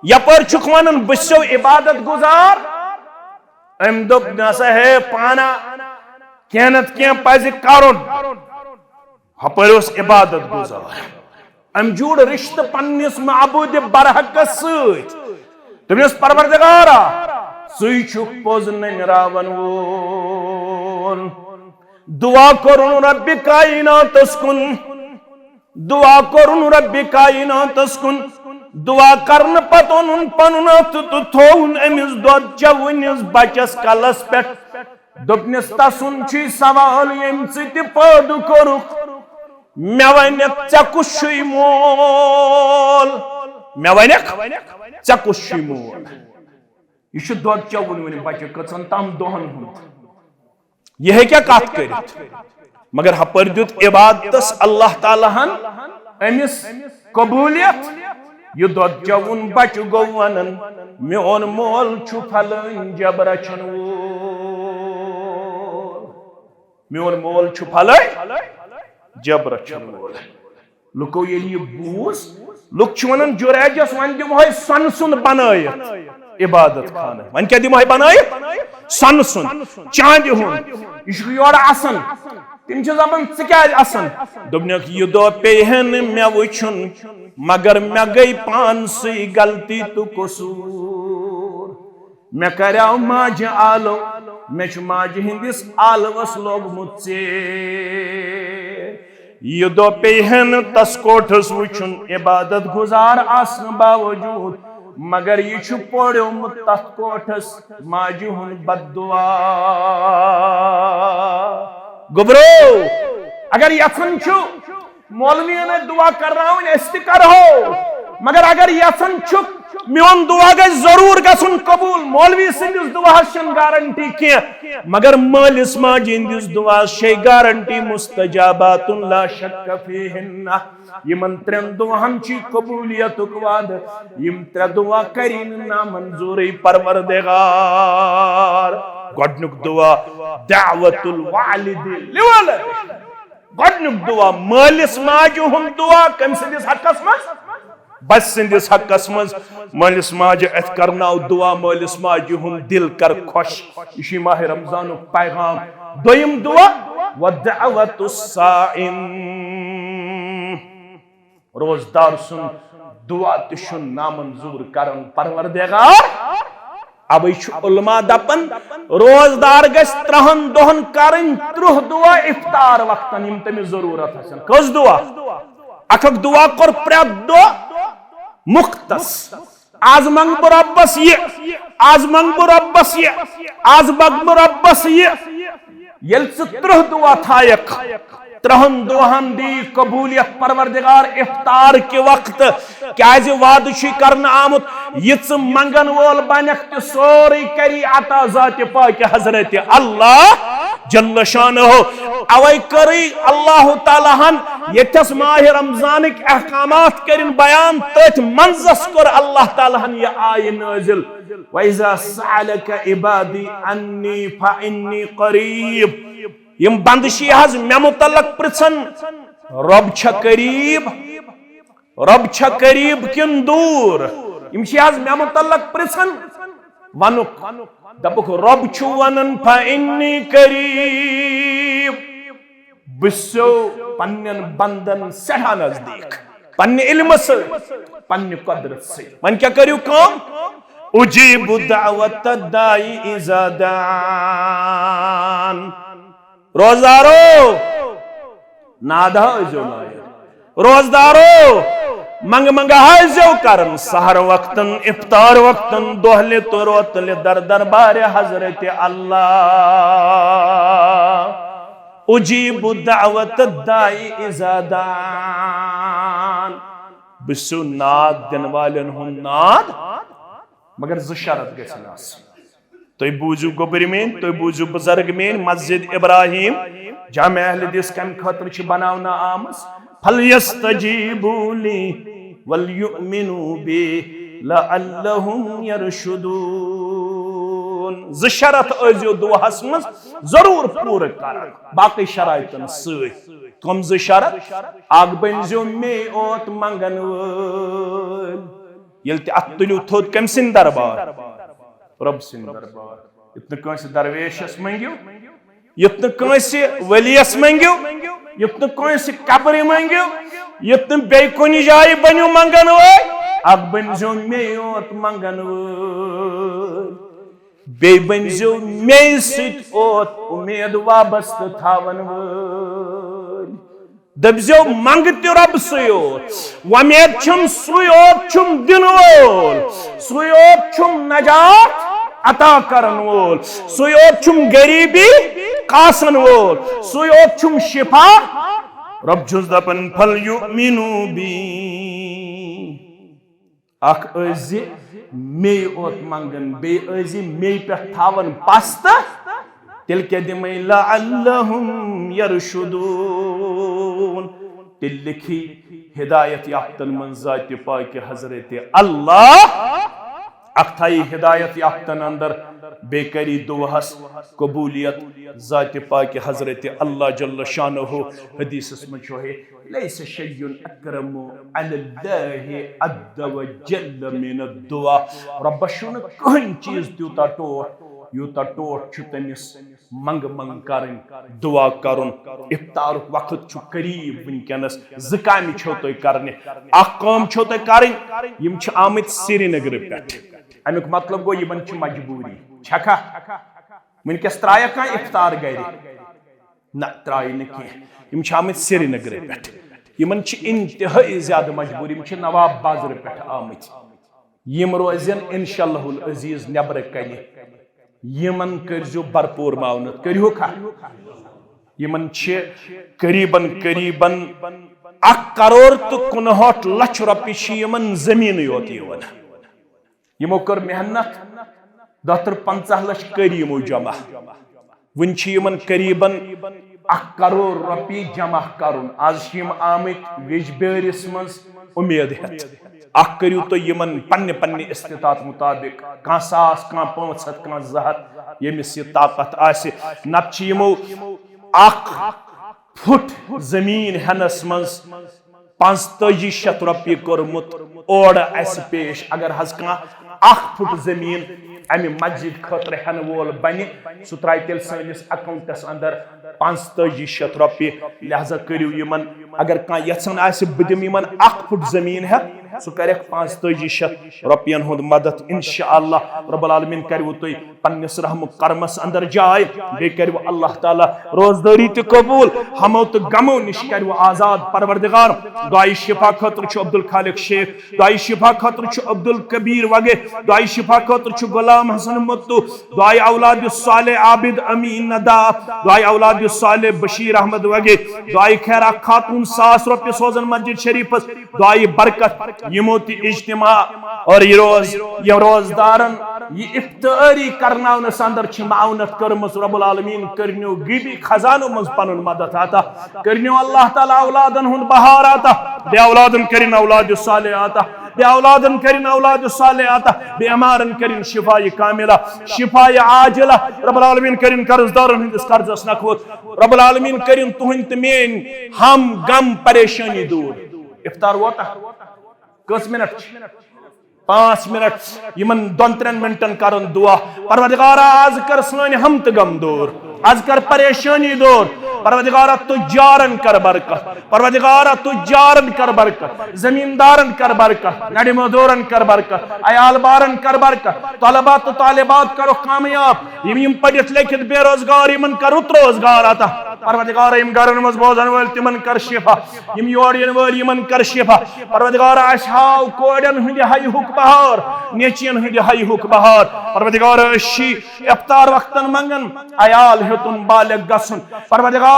یپر چھک ونن بسو عبادت گزار ام دپ نسا ہے پانا کینت کین پز کرن ہپر اس عبادت گزار ام جوڑ رشتہ پنس معبود برحقس ست تمس پروردگارا سی چھک پوز نراون وول دعا کرن رب کائناتس کن دعا کرن رب کائناتس کن دعا کرن پتن پنن تو تھون امس دود چونس بچس کلس پٹ دپنس تسن چھ سوال یم ست پد کرک مے ونک ژے کس چھ مول مے ونک ژے کس چھ مول یہ چھ دود چون ون بچہ کژن تام دہن ہند یہ ہے کیا کات کرت مگر ہپر دیت عبادتس اللہ تعالی ہن امس قبولیت یہ دود چون بچ گو ونن میون مول چھ پھلن جب رچن وول میون مول چھ پھلن جب رچن وول لکو یہ بوز لک چھ ونن جرائجس ون دمہے سن سن بنائت عبادت خانہ ون کیا دمہے بنائت سن سن چاند ہن یہ یور اسن تم چھ دپان ژٕ کیازِ اسن دوٚپنکھ یہ دۄہ پیٚیہِ نہٕ مےٚ وٕچھُن مگر مےٚ گٔے پانسٕے غلطی تہٕ قصوٗر مےٚ کریٛاو ماجہِ آلو مےٚ چھُ ماجہِ ہٕنٛدِس آلوَس لوگمُت ژیر یہ دۄہ پیٚیہِ نہٕ تس کوٹھس وٕچھُن عبادت گزار آسنہٕ باوجوٗد مگر یہ چھُ پوڑیومُت تتھ کوٹھس ماجہِ ہُنٛد بد دعا گبرو اگر یژھان چھو مولوین دعا کرناون اس تہ کرہو مگر اگر یژھان چھو میون دعا گژھِ ضرور گژھُن قبول مولوی سندس دعاہس چھنہٕ گارنٹی کینٛہہ مگر مٲلِس ماجہِ ہٕنٛدِس دعاہس چھے گارنٹی مستجابات لا شک فیہن یمن ترین دعاہن چھ قبولیتک وعدٕ یم ترے دعا کری نہٕ نامنظوری پروردگار گۄڈنیُک دعا دعوت الوالد لولد گۄڈنیُک دعا مٲلِس ماجہِ ہُنٛد دعا کٔمۍ سٕنٛدِس حقس منٛز بس سندس حقس مز مٲلِس ماجہِ اتھ کرناو دعا مٲلِس ماجہِ ہُنٛد دل کر خوش یہ چھ ماہ رمضانُک پیغام دوٚیِم دعا ودعوت الصائم روزدار سُنٛد دعا تہِ چھُنہٕ نامنظوٗر کران پروردگار اوے چھ علماء دپان روزدار گژھِ 3 دۄہن کرٕنۍ 30 دعا افطار وقتن یم تٔمِس ضروٗرت آسن کٔژ دعا اکھ دعا کور پرٛٮ۪تھ دۄہ مختص آز منگ بہ ربس یہ آز منگ بہ ربس یہ آز منگ بہ ربس یہ یل ژٕ 30 دعا تھایک 30 دۄہن دی قبولیت پروردگار افطار کے وقت کیازِ وعدٕ چھُے کرنہٕ آمُت یہِ ژٕ منگن وول بنکھ تہِ سورُے کری عطا ذاتِ پاکہِ حضرت اللہ جل شانہ اوے کری اللہ تعالیٰ ہن یتھس ماہ رمضانک احکامات کرن بیان تتھ منزس کر اللہ تعالیٰ ہن یہ آیہ نازل وَإِذَا سَأَلَكَ عِبَادِي عَنِّي فَإِنِّي قَرِيبٌ یم بندشی حض مے متعلق پرژھن رب چھا قریب کن دور یم چھ حض مے متعلق پرژھن ونک دپک رب چھو ونن فإنی قریب بسو پنن بندن سٹھا نزدیک پنہ علم سے پنہ قدرت سے من کیا کریو کام اجیب دعوت الدائی اذا دعان روزدارو نادا ازو لائر روزدارو منگ منگا حیزو کرن سحر وقتن افطار وقتن دوہل تو روتل در دربار حضرت اللہ اجیب دعوت الدائی اذا دان بسو ناد دن والن ہن ناد مگر زشارت گسن آس تو بوزو گوبر مین تو بوزو بزرگ مین مسجد ابراہیم جامع اہل حدیث کم خاطر چھ بناونا آمس فَلْيَسْتَجِيبُوا لِي وَلْيُؤْمِنُوا بِي لَعَلَّهُمْ يَرْشُدُونَ زشرت ازیو دعاہس مز ضرور پور کر باقی شرائطن سۭتۍ کم زشرت اگ بنزیو میں اوت منگن وول یلتی اتلیو تھود کم سن دربار رب سن دربار اتنا کنس درویشس منگیو اتنا کنس ولیس منگیو اتنا کنس قبر منگیو اتنا بے کنی جائی بنیو منگن وول اگ بنزیو میں اوت منگن وول بے بنزیو میں ست اوت امید وابست تھاون وول دبزیو منگتی رب سیوت ومید چھم سیوت چھم دن وول سیوت چھم نجات عطا کرن وول سیوت چھم غریبی قاسن وول سیوت چھم شفا رب جز دپن فَلْيُؤْمِنُوا بِي اخ ازی میں اوت منگن بے ازی میں پہ تھاون پست تل کے دمائی لَعَلَّهُمْ يَرْشُدُونَ تل لکھی ہدایت یافتن من ذات پاک حضرت اللہ اختائی ہدایت یافتن اندر بے کری دعاس قبولیت ذات پاک حضرت اللہ جل شانہ حدیث اس میں چھوئے لیس شیئن اکرم علی اللہ عز و جل من الدعا رب شون کہن چیز تیوتا ٹوٹ یوتا ٹوٹ چھو تنس منگ منگ کرن دعا کرن افطار وقت چھو قریب ونکنس زکامی چھو تو کرنے اقام چھو تو کرن یم چھ آمد سری نگر پیٹ امیک مطلب گو یمن چھ مجبوری چھکا ونکس ترایا کان افطار گری نہ ترائی نکی یم چھ آمد سری نگر پیٹ یمن چھ انتہائی زیادہ مجبوری یم چھ نواب بازر پیٹ آمد یم روزن انشاءاللہ العزیز نبر کنی یمن کرزو بھرپور معاونت کریو کھا یمن چھ قریباً 1 کروڑ تو 59 لچھ روپی چھ یمن زمین یوت یون یمو کر محنت 50 لچھ کری یمو جمع ون چھ یمن قریباً 1 کروڑ روپی جمع کرن آز چھ یم آمت ویجبیرس منز امید ہت اخ کریو تو یمن پنہ استطاعت مطابق کان 100 کان 500 کان 200 یمس یہ طاقت آسہ نت چھ یمو 1 فٹ زمین ہنس منز 4500 روپیہ کورمت اور اس پیش اگر حض کان 1 فٹ زمین امی مسجد خاطر ہن وول بنی سہ ترائی تیل سانس اکاؤنٹس اندر 4500 روپیہ لہذا کریو یمن اگر کان یژھان آسہ بہ دم یمن 1 فٹ زمین ہے سو کرک 45 رۄپین ہند مدد انشاءاللہ رب العالمین کرو تُہۍ پننس رحم کرمس اندر جائے بے کرو اللہ تعالیٰ روزداری تہ قبول ہمو تو غمو نش کرو آزاد پروردگار دعائی شفا خاطر چھ عبد الخالق شیخ دعائی شفا خاطر چھ عبد الکبیر وگے دعائی شفا خاطر چھ غلام حسن متو دعائی اولاد الصالح عابد امین ندا دعائی اولاد الصالح بشیر احمد وگے دعائی خیرہ خاتون 100 روپیہ سوزن مسجد شریف دعائی برکت یموتی اجتماع اور یہ روزدارن یہ افطاری کرناونس اندر چھ معاونت کرمس رب العالمین کرنیو غیبی خزانو مز پنن مدد آتا کرنیو اللہ تعالی اولادن ہند بہار آتا بے اولادن کرن اولاد الصالح آتا بے اولادن کرن اولاد الصالح آتا بے امارن کرن شفاء کاملہ شفاء عاجلہ رب العالمین کرن قرضدارن ہندس قرضس نکھوت رب العالمین کرن تہند تہ مین ہم غم پریشانی دور افطار ووتا کس منٹ 5 منٹ یمن 2-3 منٹن کرن دعا پروردگارا آز کر سن ہم تہ غم دور آز کر پریشانی دور پروردگارا تجارن کر برکت پروردگارا تجارن کر برکت زمیندارن کر برکت نڑی مزدورن کر برکت عیال بارن کر برکت طلبات و طالبات کرو کامیاب یم پڑھت لکھت بے روزگار یمن کر رت روزگار آتا پروردگارا یم گرن مز بوزن ول تمن کر شفا یم یور ین ول یمن کر شفا پروردگارا اشہاو کوڑن ہند ہائی حک بہار نیچین ہند ہائی حک بہار پروردگارا اشی افطار وقتن منگن عیال ہتن بالغ گسن پروردگارا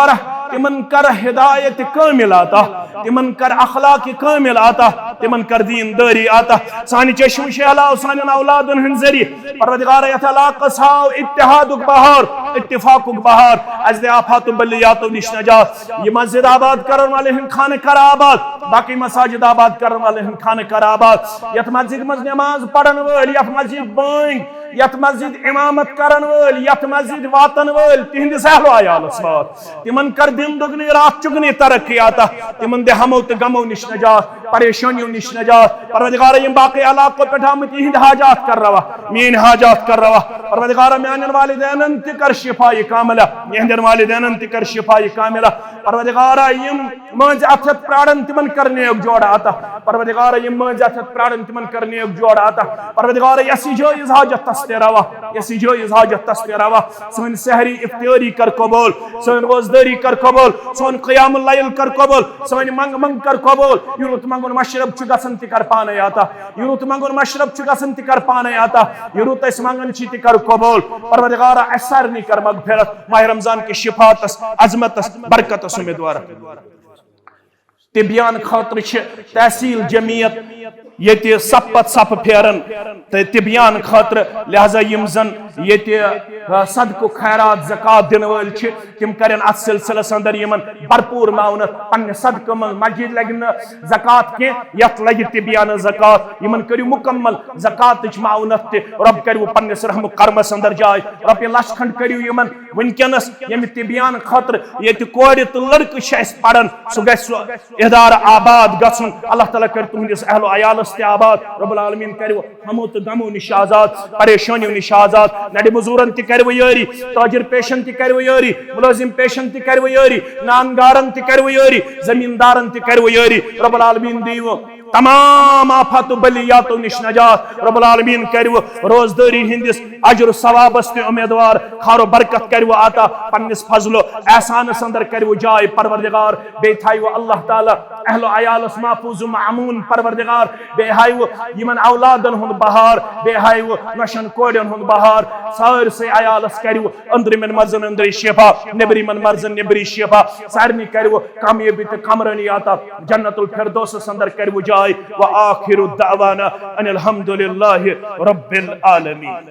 تمن کر ہدایت کامل آتا تمن کر اخلاق کامل آتا تمن کر دین داری آتا سانی چشم شہلا سانی اولادن ہن ذریعہ پروردگار یت علاقہ ساو اتحاد بہار اتفاق بہار از دے آفات بلیات و نش نجات یہ مسجد آباد کرن والے ہن خانہ کر آباد باقی مساجد آباد کرن والے ہن خانہ کر آباد یت مسجد مز نماز پڑھن ول یت مسجد بانگ یت مسجد امامت کرن ول یت مسجد واتن ول تہند سہلو عیال اسوات تمن کر دن دگنی رات چگنی ترقی آتا تمن دے ہمو تہ غمو نش نجات پریشانیوں نش نجات پروردگار یم باقی علاقوں پہ آمت یہند حاجات کر روا مین حاجات کر روا پروردگار میانن والدینن تہ کر شفاء کاملہ یہندن والدینن تہ کر شفاء کاملہ پروردگار یم منز اتھت پراڑن تمن کر نیک جوڑ آتا پروردگار یم منز اتھت پراڑن تمن کر نیک جوڑ آتا پروردگار یسی جو حاجت تستے روا یسی جو حاجت تستے روا سن سحری افطاری کر قبول سن روزداری کر قبول سن قیام اللیل کر قبول سن منگ منگ کر قبول یورت منگن مشرب چھ گسن تہ کر پانے آتا یورت منگن مشرب چھ گسن تہ کر پانے آتا یورت اس منگن چھ تہ کر قبول پروردگار اثر نی کر مغفرت ماہ رمضان کی شفاعت عظمت برکت امیدوار طبیان خاطر چھ تحصیل جمعیت یت سپت سپ پھیرن طبیان خاطر لہذا یم زن یت صدقہ خیرات زکات دن ول تم کرن ات سلسلس اندر یمن بھرپور معاونت پنہ صدقہ من مسجد لگن زکات کی یت لگہ طبیان زکات یمن کرو مکمل زکات معاونت تہ رب کرو پنس رحم کرمس اندر جائے رۄپیہِ لچھ کھنڈ کرو یمن ونکس یم طبیان خاطر یت کورِ تہ لڑکہ چھ اس پران سہ گژھِ ادار آباد گژھن اللہ تعالیٰ کر تہندس اہل و عیالس تہ آباد رب العالمین کرو ہمو تہ غمو نش آزاد پریشانیوں نش آزاد نڑی مزورن تہ کرو یاری تاجر پیشن تہ کرو یاری ملازم پیشن تہ کرو یاری نانگارن تہ کرو یاری زمیندارن تہ کرو یاری رب العالمین دیو تمام آفات و بلیات و نش نجات رب العالمین کرو روزداری ہندس اجر ثوابس تہ امیدوار خار و برکت کرو عطا پنس فضل و احسانس اندر کرو جائے پروردگار بے تھایو اللہ تعالی اہل و عیالس محفوظ و معمون پروردگار بے ہایو یمن اولادن ہند بہار بے ہایو نشن کوڑن ہند بہار سارسے عیالس کرو اندرمن مرزن اندر شفا نبرمن مرزن نبری شفا سارنی کرو کامیابی تہ کمرنی عطا جنت الفردوس اندر کرو جائے وآخر الدعوانا ان الحمد للہ رب العالمین.